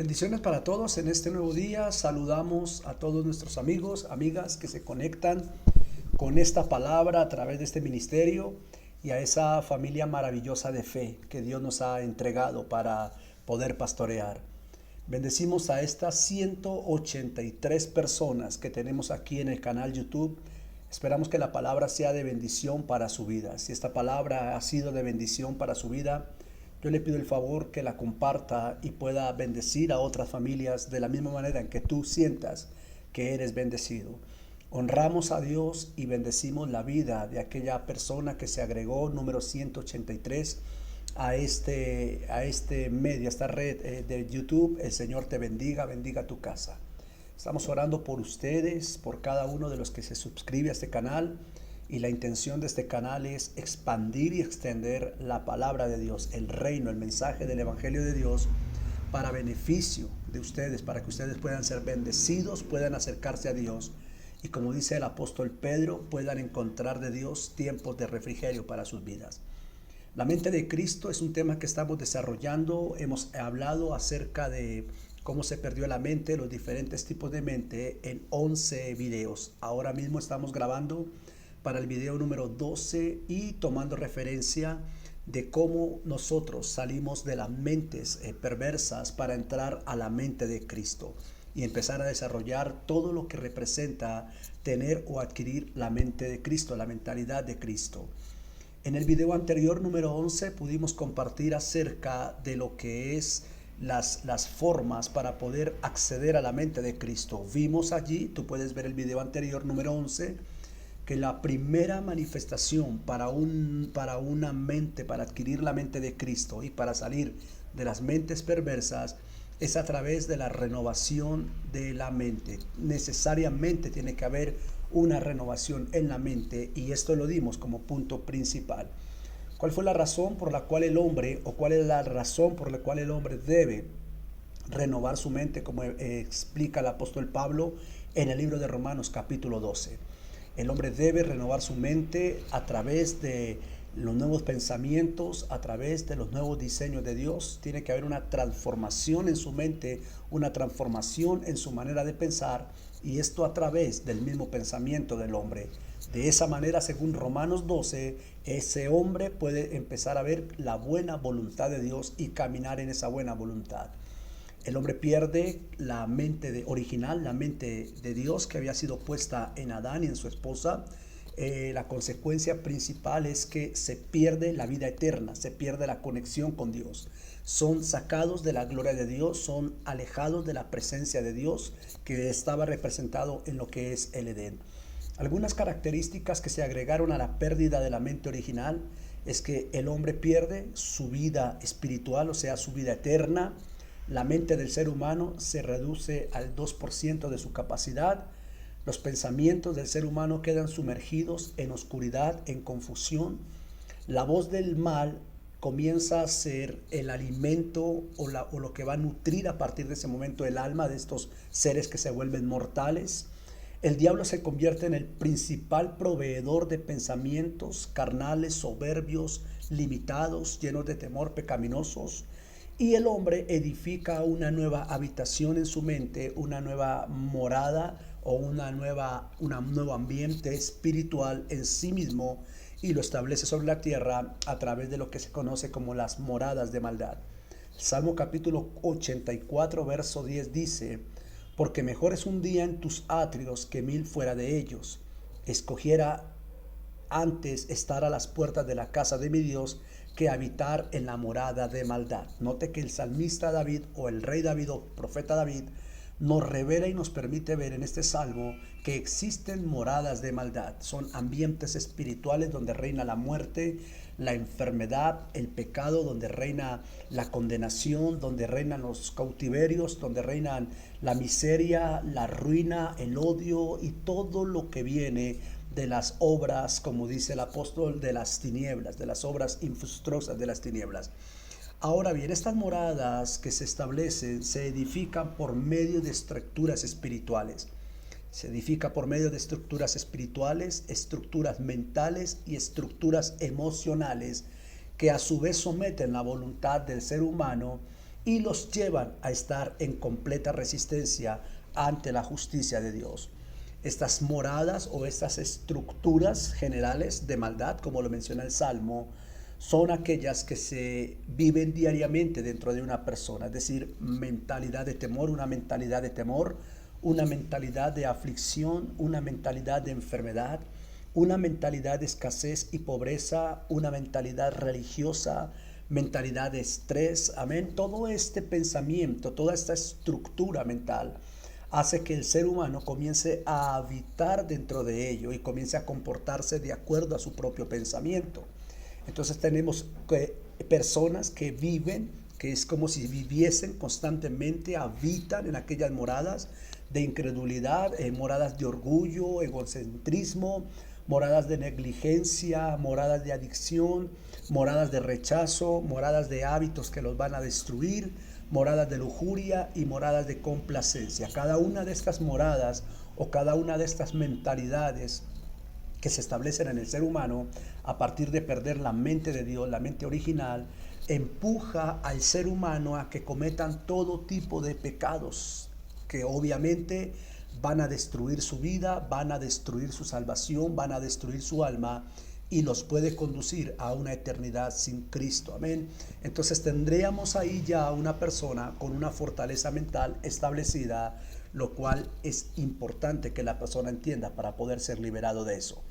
Bendiciones para todos en este nuevo día. Saludamos a todos nuestros amigos, amigas que se conectan con esta palabra a través de este ministerio y a esa familia maravillosa de fe que Dios nos ha entregado para poder pastorear. Bendecimos a estas 183 personas que tenemos aquí en el canal YouTube. Esperamos que la palabra sea de bendición para su vida. Si esta palabra ha sido de bendición para su vida, yo le pido el favor que la comparta y pueda bendecir a otras familias de la misma manera en que tú sientas que eres bendecido. Honramos a Dios y bendecimos la vida de aquella persona que se agregó, número 183, a este medio, a esta red de YouTube. El Señor te bendiga, bendiga tu casa. Estamos orando por ustedes, por cada uno de los que se suscribe a este canal. Y la intención de este canal es expandir y extender la palabra de Dios, el reino, el mensaje del Evangelio de Dios para beneficio de ustedes, para que ustedes puedan ser bendecidos, puedan acercarse a Dios y, como dice el apóstol Pedro, puedan encontrar de Dios tiempos de refrigerio para sus vidas. La mente de Cristo es un tema que estamos desarrollando. Hemos hablado acerca de cómo se perdió la mente, los diferentes tipos de mente en 11 videos. Ahora mismo estamos grabando para el video número 12 y tomando referencia de cómo nosotros salimos de las mentes perversas para entrar a la mente de Cristo y empezar a desarrollar todo lo que representa tener o adquirir la mente de Cristo, la mentalidad de Cristo. En el video anterior, número 11, pudimos compartir acerca de lo que es las formas para poder acceder a la mente de Cristo. Vimos allí, tú puedes ver el video anterior, número 11, que la primera manifestación para una mente, para adquirir la mente de Cristo y para salir de las mentes perversas, es a través de la renovación de la mente. Necesariamente tiene que haber una renovación en la mente, y esto lo dimos como punto principal. ¿Cuál fue la razón por la cual el hombre, o cuál es la razón por la cual el hombre debe renovar su mente, como explica el apóstol Pablo en el libro de Romanos capítulo 12? El hombre debe renovar su mente a través de los nuevos pensamientos, a través de los nuevos diseños de Dios. Tiene que haber una transformación en su mente, una transformación en su manera de pensar, y esto a través del mismo pensamiento del hombre. De esa manera, según Romanos 12, ese hombre puede empezar a ver la buena voluntad de Dios y caminar en esa buena voluntad. El hombre pierde la mente original, la mente de Dios que había sido puesta en Adán y en su esposa. La consecuencia principal es que se pierde la vida eterna, se pierde la conexión con Dios. Son sacados de la gloria de Dios, son alejados de la presencia de Dios que estaba representado en lo que es el Edén. Algunas características que se agregaron a la pérdida de la mente original es que el hombre pierde su vida espiritual, o sea, su vida eterna. La mente del ser humano se reduce al 2% de su capacidad. Los pensamientos del ser humano quedan sumergidos en oscuridad, en confusión. La voz del mal comienza a ser el alimento o lo que va a nutrir a partir de ese momento el alma de estos seres que se vuelven mortales. El diablo se convierte en el principal proveedor de pensamientos carnales, soberbios, limitados, llenos de temor, pecaminosos. Y el hombre edifica una nueva habitación en su mente, una nueva morada o un nuevo ambiente espiritual en sí mismo, y lo establece sobre la tierra a través de lo que se conoce como las moradas de maldad. Salmo capítulo 84, verso 10 dice: porque mejor es un día en tus atrios que 1000 fuera de ellos. Escogiera antes estar a las puertas de la casa de mi Dios que habitar en la morada de maldad. Note que el salmista David, o el rey David, o profeta David, nos revela y nos permite ver en este salmo que existen moradas de maldad. Son ambientes espirituales donde reina la muerte, la enfermedad, el pecado, donde reina la condenación, donde reinan los cautiverios, donde reinan la miseria, la ruina, el odio y todo lo que viene de las obras, como dice el apóstol, de las tinieblas, de las obras infructuosas de las tinieblas. Ahora bien, estas moradas que se establecen se edifican por medio de estructuras espirituales. Se edifica por medio de estructuras espirituales, estructuras mentales y estructuras emocionales que a su vez someten la voluntad del ser humano y los llevan a estar en completa resistencia ante la justicia de Dios. Estas moradas o estas estructuras generales de maldad, como lo menciona el Salmo, son aquellas que se viven diariamente dentro de una persona, es decir, mentalidad de temor, una mentalidad de temor, una mentalidad de aflicción, una mentalidad de enfermedad, una mentalidad de escasez y pobreza, una mentalidad religiosa, mentalidad de estrés, amén. Todo este pensamiento, toda esta estructura mental hace que el ser humano comience a habitar dentro de ello y comience a comportarse de acuerdo a su propio pensamiento. Entonces tenemos personas que viven, que es como si viviesen constantemente, habitan en aquellas moradas de incredulidad, moradas de orgullo, egocentrismo, moradas de negligencia, moradas de adicción, moradas de rechazo, moradas de hábitos que los van a destruir, moradas de lujuria y moradas de complacencia. Cada una de estas moradas o cada una de estas mentalidades que se establecen en el ser humano a partir de perder la mente de Dios, la mente original, empuja al ser humano a que cometan todo tipo de pecados que obviamente van a destruir su vida, van a destruir su salvación, van a destruir su alma y los puede conducir a una eternidad sin Cristo. Amén. Entonces tendríamos ahí ya una persona con una fortaleza mental establecida, lo cual es importante que la persona entienda para poder ser liberado de eso.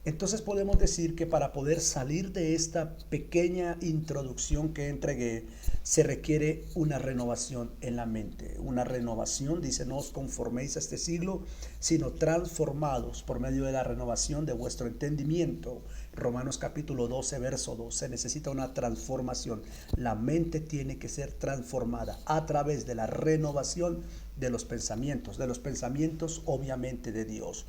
Entonces podemos decir que para poder salir de esta pequeña introducción que entregué, se requiere una renovación en la mente. Una renovación, dice, no os conforméis a este siglo, sino transformados por medio de la renovación de vuestro entendimiento. Romanos capítulo 12, verso 2. Se necesita una transformación. La mente tiene que ser transformada a través de la renovación de los pensamientos obviamente de Dios.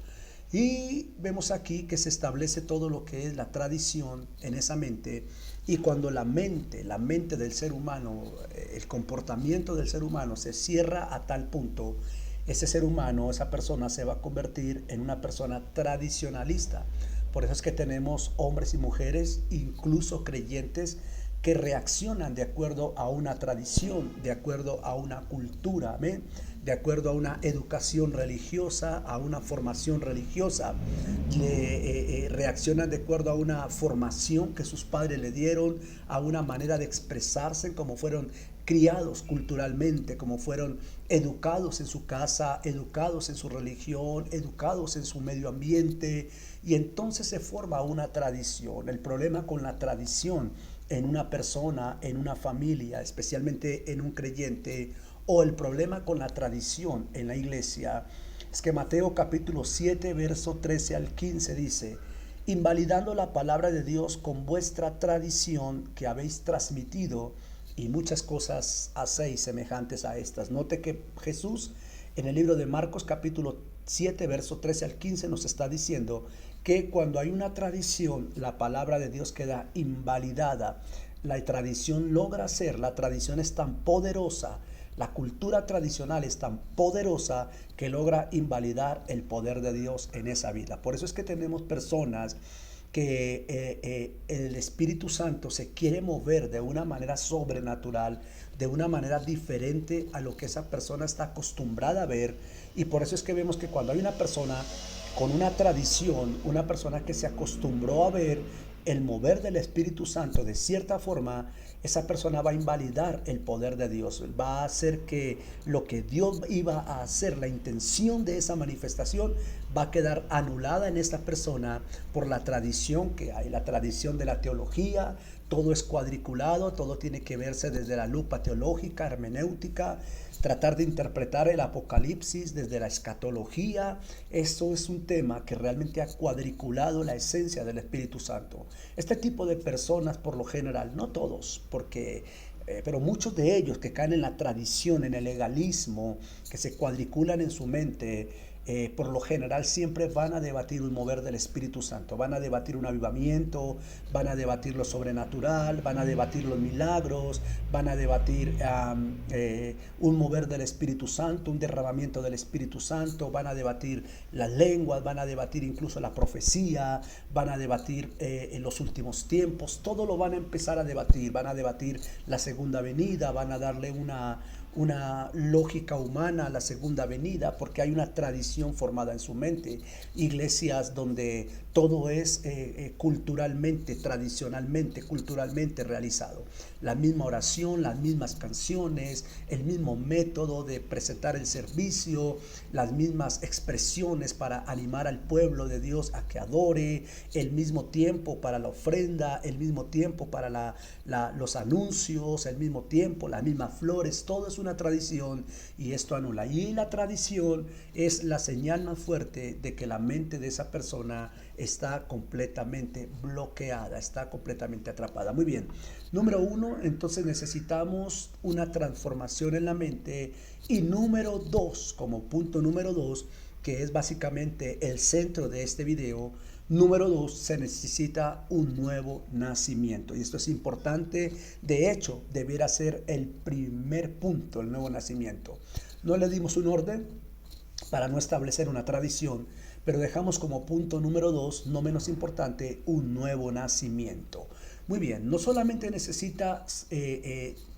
Y vemos aquí que se establece todo lo que es la tradición en esa mente, y cuando la mente del ser humano, el comportamiento del ser humano se cierra a tal punto, ese ser humano, esa persona se va a convertir en una persona tradicionalista. Por eso es que tenemos hombres y mujeres, incluso creyentes, que reaccionan de acuerdo a una tradición, de acuerdo a una cultura, ¿amén? De acuerdo a una educación religiosa, a una formación religiosa. Reaccionan de acuerdo a una formación que sus padres le dieron, a una manera de expresarse, como fueron criados culturalmente, como fueron educados en su casa, educados en su religión, educados en su medio ambiente, y entonces se forma una tradición. El problema con la tradición en una persona, en una familia, especialmente en un creyente, o el problema con la tradición en la iglesia, es que Mateo capítulo 7, verso 13 al 15 dice: invalidando la palabra de Dios con vuestra tradición que habéis transmitido, y muchas cosas hacéis semejantes a estas. Note que Jesús en el libro de Marcos capítulo 7, verso 13 al 15 nos está diciendo que cuando hay una tradición, la palabra de Dios queda invalidada. La tradición logra ser, la tradición es tan poderosa, la cultura tradicional es tan poderosa que logra invalidar el poder de Dios en esa vida. Por eso es que tenemos personas que el Espíritu Santo se quiere mover de una manera sobrenatural, de una manera diferente a lo que esa persona está acostumbrada a ver. Y por eso es que vemos que cuando hay una persona con una tradición, una persona que se acostumbró a ver el mover del Espíritu Santo de cierta forma, esa persona va a invalidar el poder de Dios. Va a hacer que lo que Dios iba a hacer, la intención de esa manifestación, va a quedar anulada en esta persona por la tradición que hay, la tradición de la teología. Todo es cuadriculado, todo tiene que verse desde la lupa teológica, hermenéutica, tratar de interpretar el Apocalipsis desde la escatología. Eso es un tema que realmente ha cuadriculado la esencia del Espíritu Santo. Este tipo de personas, por lo general, no todos, pero muchos de ellos que caen en la tradición, en el legalismo, que se cuadriculan en su mente, por lo general siempre van a debatir un mover del Espíritu Santo, van a debatir un avivamiento, van a debatir lo sobrenatural, van a debatir los milagros, van a debatir un mover del Espíritu Santo, un derramamiento del Espíritu Santo, van a debatir las lenguas, van a debatir incluso la profecía, van a debatir en los últimos tiempos, todo lo van a empezar a debatir, van a debatir la segunda venida, van a darle una lógica humana a la segunda venida, porque hay una tradición formada en su mente. Iglesias donde todo es culturalmente, tradicionalmente, culturalmente realizado. La misma oración, las mismas canciones, el mismo método de presentar el servicio, las mismas expresiones para animar al pueblo de Dios a que adore, el mismo tiempo para la ofrenda, el mismo tiempo para los anuncios, el mismo tiempo, las mismas flores, todo es una tradición y esto anula. Y la tradición es la señal más fuerte de que la mente de esa persona está completamente bloqueada, está completamente atrapada. Muy bien. Número 1, entonces necesitamos una transformación en la mente. Y número 2, como punto número 2, que es básicamente el centro de este video, número 2, se necesita un nuevo nacimiento. Y esto es importante. De hecho, debiera ser el primer punto, el nuevo nacimiento. No le dimos un orden para no establecer una tradición, pero dejamos como punto número 2, no menos importante, un nuevo nacimiento. Muy bien, no solamente necesitas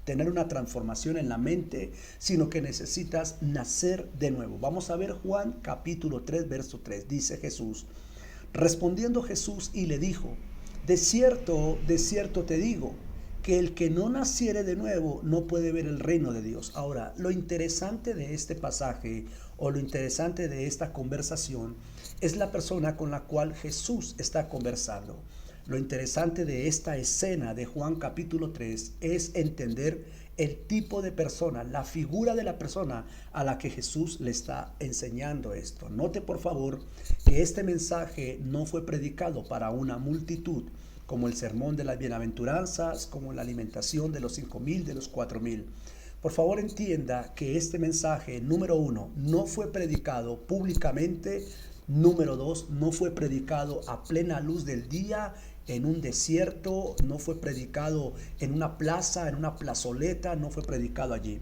tener una transformación en la mente, sino que necesitas nacer de nuevo. Vamos a ver Juan capítulo 3, verso 3. Dice Jesús: respondiendo Jesús y le dijo: de cierto te digo, que el que no naciere de nuevo no puede ver el reino de Dios. Ahora, lo interesante de este pasaje o lo interesante de esta conversación es la persona con la cual Jesús está conversando. Lo interesante de esta escena de Juan capítulo 3 es entender el tipo de persona, la figura de la persona a la que Jesús le está enseñando esto. Note por favor que este mensaje no fue predicado para una multitud, como el sermón de las bienaventuranzas, como la alimentación de los 5,000, de los 4,000. Por favor entienda que este mensaje, número 1, no fue predicado públicamente. Número 2, no fue predicado a plena luz del día, en un desierto, no fue predicado en una plaza, en una plazoleta, no fue predicado allí.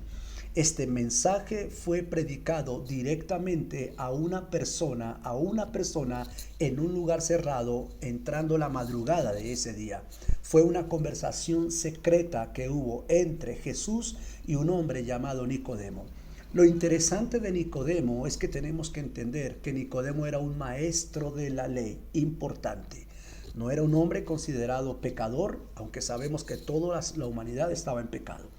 Este mensaje fue predicado directamente a una persona en un lugar cerrado, entrando la madrugada de ese día. Fue una conversación secreta que hubo entre Jesús y un hombre llamado Nicodemo. Lo interesante de Nicodemo es que tenemos que entender que Nicodemo era un maestro de la ley, importante. No era un hombre considerado pecador, aunque sabemos que toda la humanidad estaba en pecado.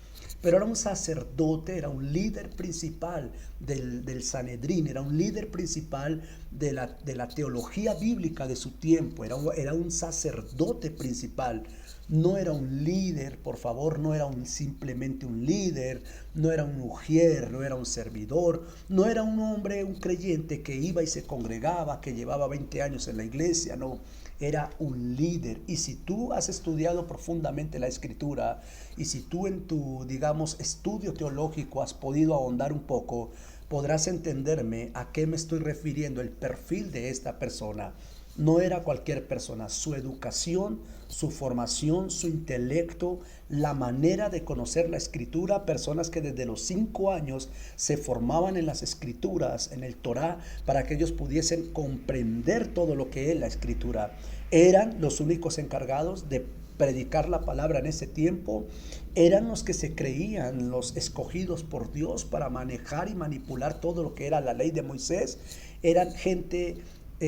Pero era un sacerdote, era un líder principal del Sanedrín, era un líder principal de la teología bíblica de su tiempo, era un sacerdote principal. No era un líder, por favor, no era simplemente un líder, no era un ujier, no era un servidor, no era un hombre, un creyente que iba y se congregaba, que llevaba 20 años en la iglesia, no. Era un líder. Y si tú has estudiado profundamente la Escritura y si tú en tu, digamos, estudio teológico has podido ahondar un poco, podrás entenderme a qué me estoy refiriendo, el perfil de esta persona. No era cualquier persona. Su educación, su formación, su intelecto, la manera de conocer la Escritura, personas que desde los 5 años se formaban en las Escrituras, en el Torá, para que ellos pudiesen comprender todo lo que es la Escritura. Eran los únicos encargados de predicar la palabra en ese tiempo. Eran los que se creían los escogidos por Dios para manejar y manipular todo lo que era la ley de Moisés. Eran gente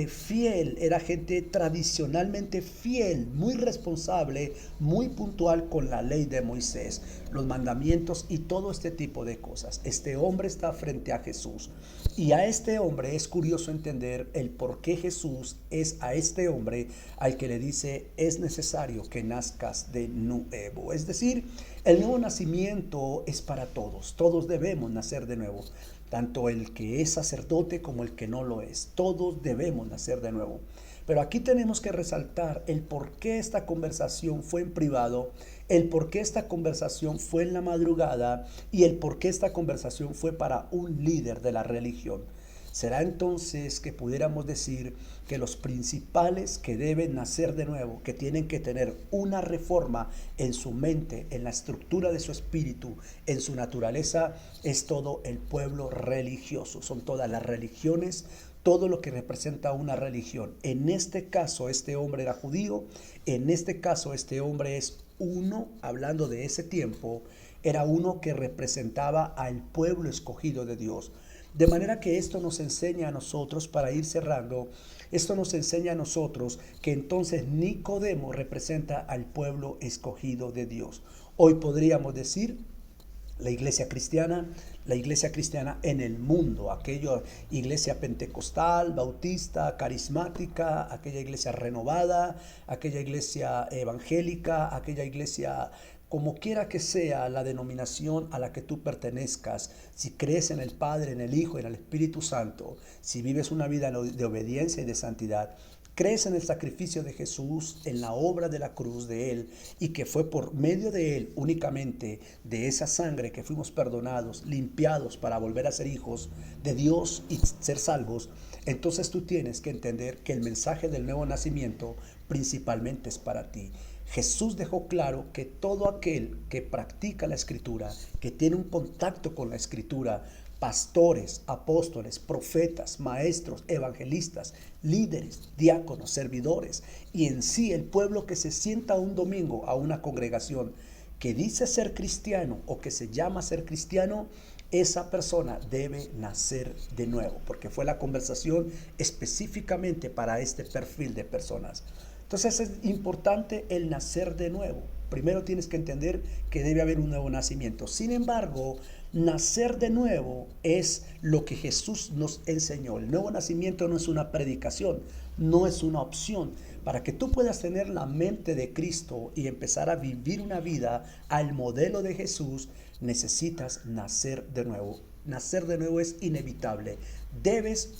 fiel, era gente tradicionalmente fiel, muy responsable, muy puntual con la ley de Moisés, los mandamientos y todo este tipo de cosas. Este hombre está frente a Jesús y a este hombre es curioso entender el por qué Jesús es a este hombre al que le dice: es necesario que nazcas de nuevo. Es decir, el nuevo nacimiento es para todos, todos debemos nacer de nuevo. Tanto el que es sacerdote como el que no lo es. Todos debemos nacer de nuevo. Pero aquí tenemos que resaltar el por qué esta conversación fue en privado, el por qué esta conversación fue en la madrugada y el por qué esta conversación fue para un líder de la religión. Será entonces que pudiéramos decir que los principales que deben nacer de nuevo, que tienen que tener una reforma en su mente, en la estructura de su espíritu, en su naturaleza, es todo el pueblo religioso. Son todas las religiones, todo lo que representa una religión. En este caso, este hombre era judío. En este caso, este hombre es uno, hablando de ese tiempo, era uno que representaba al pueblo escogido de Dios. De manera que esto nos enseña a nosotros, para ir cerrando, esto nos enseña a nosotros que entonces Nicodemo representa al pueblo escogido de Dios. Hoy podríamos decir la iglesia cristiana en el mundo, aquella iglesia pentecostal, bautista, carismática, aquella iglesia renovada, aquella iglesia evangélica, aquella iglesia, como quiera que sea la denominación a la que tú pertenezcas, si crees en el Padre, en el Hijo, en el Espíritu Santo, si vives una vida de obediencia y de santidad, crees en el sacrificio de Jesús, en la obra de la cruz de Él, y que fue por medio de Él únicamente, de esa sangre, que fuimos perdonados, limpiados para volver a ser hijos de Dios y ser salvos, entonces tú tienes que entender que el mensaje del nuevo nacimiento principalmente es para ti. Jesús dejó claro que todo aquel que practica la Escritura, que tiene un contacto con la Escritura, pastores, apóstoles, profetas, maestros, evangelistas, líderes, diáconos, servidores, y en sí el pueblo que se sienta un domingo a una congregación que dice ser cristiano o que se llama ser cristiano, esa persona debe nacer de nuevo, porque fue la conversación específicamente para este perfil de personas. Entonces es importante el nacer de nuevo. Primero tienes que entender que debe haber un nuevo nacimiento. Sin embargo, nacer de nuevo es lo que Jesús nos enseñó. El nuevo nacimiento no es una predicación, no es una opción. Para que tú puedas tener la mente de Cristo y empezar a vivir una vida al modelo de Jesús, necesitas nacer de nuevo. Nacer de nuevo es inevitable. Debes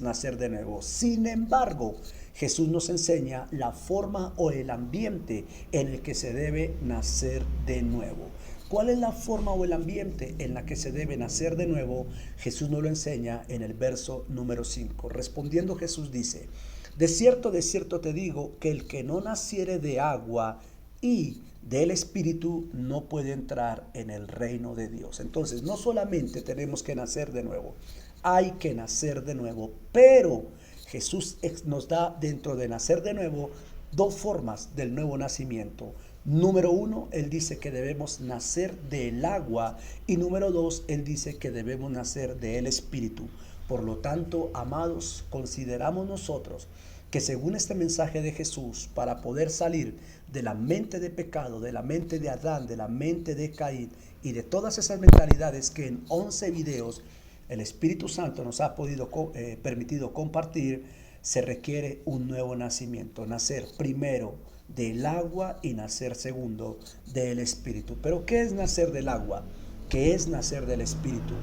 nacer de nuevo. Sin embargo, Jesús nos enseña la forma o el ambiente en el que se debe nacer de nuevo. ¿Cuál es la forma o el ambiente en la que se debe nacer de nuevo? Jesús nos lo enseña en el verso número 5. Respondiendo, Jesús dice: de cierto te digo, que el que no naciere de agua y del Espíritu no puede entrar en el reino de Dios. Entonces, no solamente tenemos que nacer de nuevo, hay que nacer de nuevo, pero Jesús nos da, dentro de nacer de nuevo, dos formas del nuevo nacimiento. Número uno, Él dice que debemos nacer del agua, y número dos, Él dice que debemos nacer del Espíritu. Por lo tanto, amados, consideramos nosotros que según este mensaje de Jesús, para poder salir de la mente de pecado, de la mente de Adán, de la mente de Caín y de todas esas mentalidades que en 11 videos el Espíritu Santo nos ha permitido compartir, se requiere un nuevo nacimiento. Nacer primero del agua y nacer segundo del Espíritu. Pero ¿qué es nacer del agua? ¿Qué es nacer del Espíritu?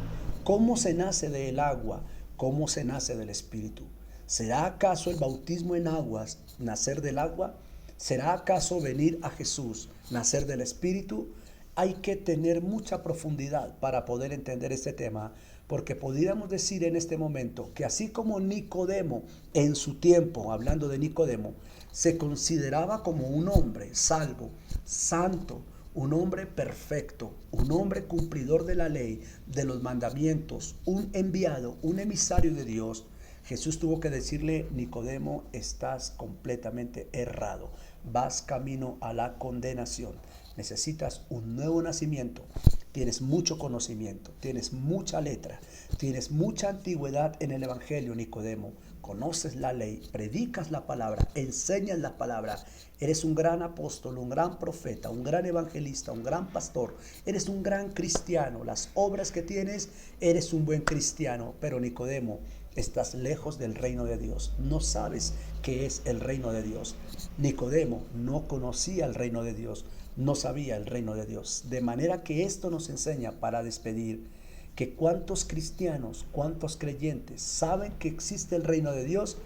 ¿Cómo se nace del agua? ¿Cómo se nace del Espíritu? ¿Será acaso el bautismo en aguas nacer del agua? ¿Será acaso venir a Jesús nacer del Espíritu? Hay que tener mucha profundidad para poder entender este tema, porque podríamos decir en este momento que así como Nicodemo en su tiempo, hablando de Nicodemo, se consideraba como un hombre salvo, santo, un hombre perfecto, un hombre cumplidor de la ley, de los mandamientos, un enviado, un emisario de Dios, Jesús tuvo que decirle: Nicodemo, estás completamente errado, vas camino a la condenación. Necesitas un nuevo nacimiento. Tienes mucho conocimiento, tienes mucha letra, tienes mucha antigüedad en el Evangelio, Nicodemo. Conoces la ley, predicas la palabra, enseñas la palabra. Eres un gran apóstol, un gran profeta, un gran evangelista, un gran pastor. Eres un gran cristiano. Las obras que tienes, eres un buen cristiano. Pero Nicodemo, estás lejos del reino de Dios. No sabes qué es el reino de Dios. Nicodemo no conocía el reino de Dios. No sabía el reino de Dios. De manera que esto nos enseña, para despedir, que cuántos cristianos, cuántos creyentes saben que existe el reino de Dios,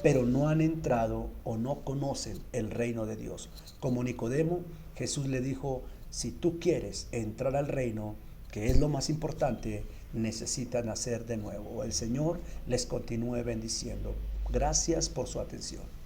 pero no han entrado o no conocen el reino de Dios. Como Nicodemo, Jesús le dijo: si tú quieres entrar al reino, que es lo más importante, necesitan nacer de nuevo. El Señor les continúe bendiciendo. Gracias por su atención.